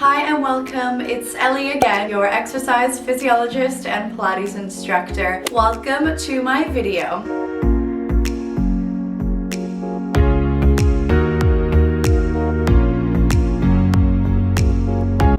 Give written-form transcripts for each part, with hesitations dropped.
Hi and welcome, it's Ellie again, your exercise physiologist and Pilates instructor. Welcome to my video.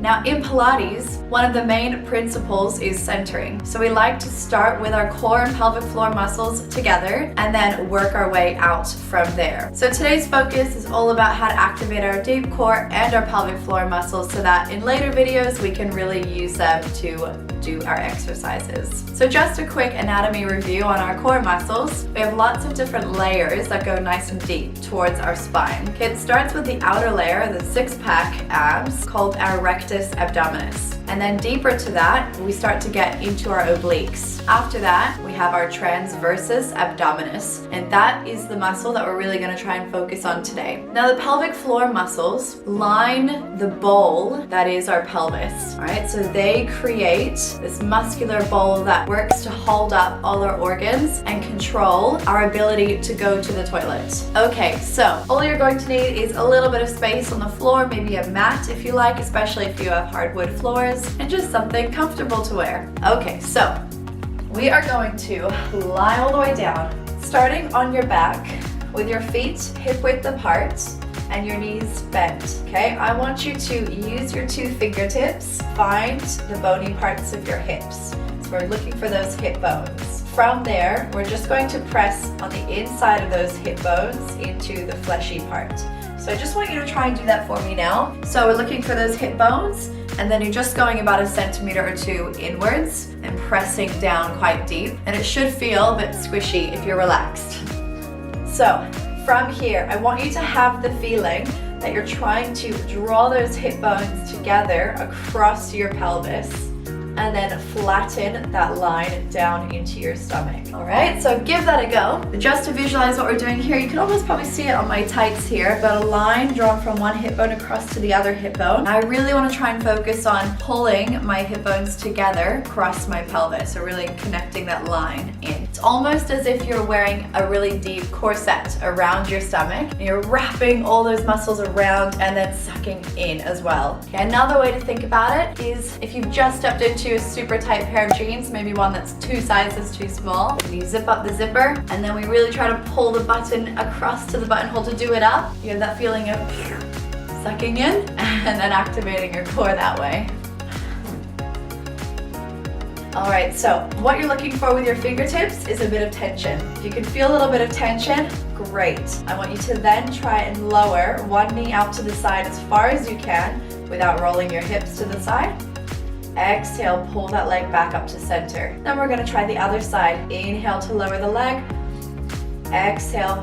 Now in Pilates, one of the main principles is centering. So we like to start with our core and pelvic floor muscles together and then work our way out from there. So today's focus is all about how to activate our deep core and our pelvic floor muscles so that in later videos we can really use them to do our exercises. So just a quick anatomy review on our core muscles. We have lots of different layers that go nice and deep towards our spine. Okay, it starts with the outer layer, the six-pack abs, called our rectus abdominis. And then deeper to that, we start to get into our obliques. After that, we have our transversus abdominis, and that is the muscle that we're really going to try and focus on today. Now, the pelvic floor muscles line the bowl that is our pelvis, all right? So they create this muscular bowl that works to hold up all our organs and control our ability to go to the toilet. Okay, so all you're going to need is a little bit of space on the floor, maybe a mat if you like, especially if you have hardwood floors, and just something comfortable to wear. Okay, so we are going to lie all the way down, starting on your back with your feet hip width apart and your knees bent, okay? I want you to use your two fingertips, find the bony parts of your hips. So we're looking for those hip bones. From there, we're just going to press on the inside of those hip bones into the fleshy part. So I just want you to try and do that for me now. So we're looking for those hip bones, and then you're just going about 1 centimeter or 2 inwards and pressing down quite deep. And it should feel a bit squishy if you're relaxed. So from here, I want you to have the feeling that you're trying to draw those hip bones together across your pelvis and then flatten that line down into your stomach. All right, so give that a go. Just to visualize what we're doing here, you can almost probably see it on my tights here. I've got a line drawn from one hip bone across to the other hip bone. I really want to try and focus on pulling my hip bones together across my pelvis, so really connecting that line in. It's almost as if you're wearing a really deep corset around your stomach, and you're wrapping all those muscles around and then sucking in as well. Okay, another way to think about it is if you've just stepped into a super tight pair of jeans, maybe one that's 2 sizes too small, you zip up the zipper and then we really try to pull the button across to the buttonhole to do it up. You have that feeling of sucking in and then activating your core that way. All right, so what you're looking for with your fingertips is a bit of tension. If you can feel a little bit of tension, great. I want you to then try and lower one knee out to the side as far as you can without rolling your hips to the side. Exhale, pull that leg back up to center. Then we're gonna try the other side. Inhale to lower the leg. Exhale,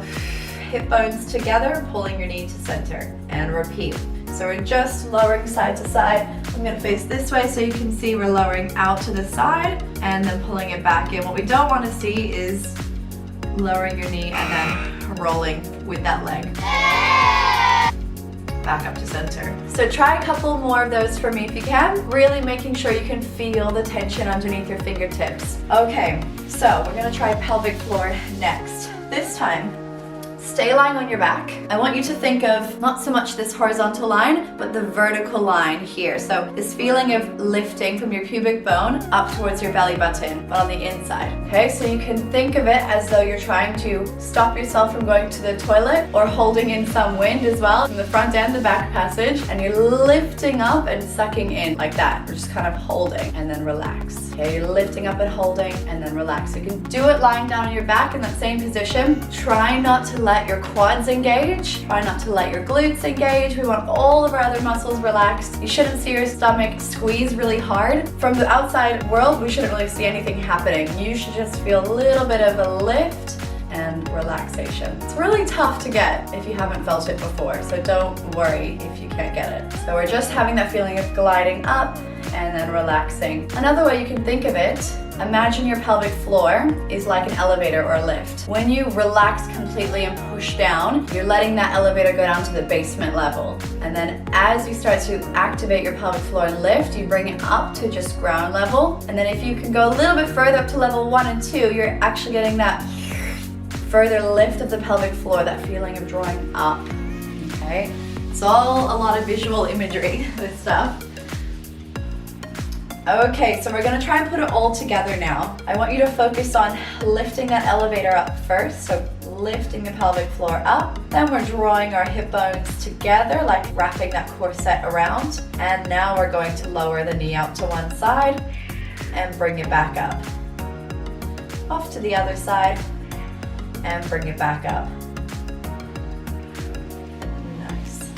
hip bones together, pulling your knee to center. And repeat. So we're just lowering side to side. I'm gonna face this way so you can see we're lowering out to the side and then pulling it back in. What we don't wanna see is lowering your knee and then rolling with that leg. Back up to center. So try a couple more of those for me if you can, really making sure you can feel the tension underneath your fingertips. Okay, so we're gonna try pelvic floor next. This time, stay lying on your back. I want you to think of not so much this horizontal line, but the vertical line here. So this feeling of lifting from your pubic bone up towards your belly button, but on the inside. Okay, so you can think of it as though you're trying to stop yourself from going to the toilet or holding in some wind as well from the front and the back passage, and you're lifting up and sucking in like that. We're just kind of holding and then relax. Okay, you're lifting up and holding and then relax. You can do it lying down on your back in that same position. Try not to let your quads engage. Try not to let your glutes engage. We want all of our other muscles relaxed. You shouldn't see your stomach squeeze really hard. From the outside world, we shouldn't really see anything happening. You should just feel a little bit of a lift and relaxation. It's really tough to get if you haven't felt it before, so don't worry if you can't get it. So we're just having that feeling of gliding up and then relaxing. Another way you can think of it, imagine your pelvic floor is like an elevator or a lift. When you relax completely and push down, you're letting that elevator go down to the basement level. And then as you start to activate your pelvic floor and lift, you bring it up to just ground level. And then if you can go a little bit further up to level 1 and 2, you're actually getting that further lift of the pelvic floor, that feeling of drawing up, okay? It's all a lot of visual imagery, this stuff. Okay, so we're gonna try and put it all together now. I want you to focus on lifting that elevator up first, so lifting the pelvic floor up. Then we're drawing our hip bones together, like wrapping that corset around. And now we're going to lower the knee out to one side and bring it back up. Off to the other side and bring it back up. Nice.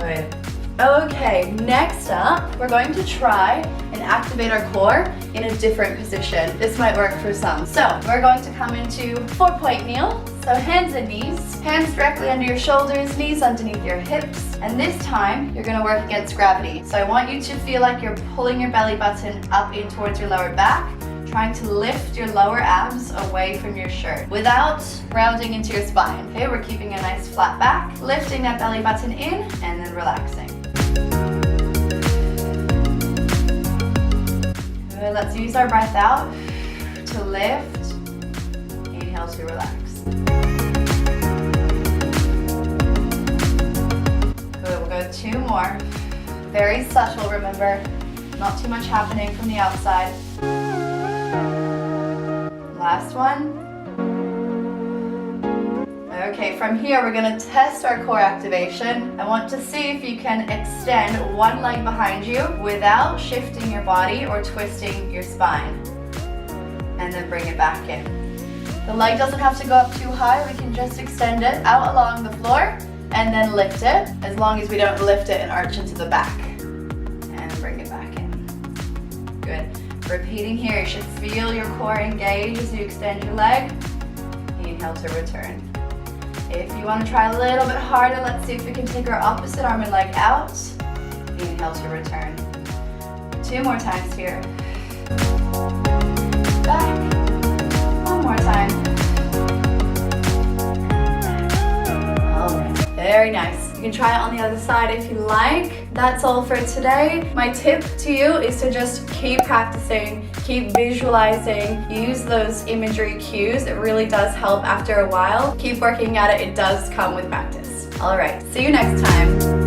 Good. Okay, next up, we're going to try and activate our core in a different position. This might work for some. So we're going to come into 4-point kneel. So hands and knees, hands directly under your shoulders, knees underneath your hips. And this time, you're gonna work against gravity. So I want you to feel like you're pulling your belly button up in towards your lower back, trying to lift your lower abs away from your shirt without rounding into your spine. Okay, we're keeping a nice flat back, lifting that belly button in and then relaxing. Good, let's use our breath out to lift. Inhale to relax. Good, we'll go 2 more. Very subtle, remember, not too much happening from the outside. Last one. Okay, from here we're going to test our core activation. I want to see if you can extend one leg behind you without shifting your body or twisting your spine. And then bring it back in. The leg doesn't have to go up too high, we can just extend it out along the floor and then lift it, as long as we don't lift it and arch into the back. And bring it back in. Good. Repeating here, you should feel your core engage as you extend your leg. Inhale to return. If you want to try a little bit harder, let's see if we can take our opposite arm and leg out. Inhale to return. 2 more times here. Back. 1 more time. All right. Very nice. You can try it on the other side if you like. That's all for today. My tip to you is to just keep practicing, keep visualizing, use those imagery cues. It really does help after a while. Keep working at it. It does come with practice. All right. See you next time.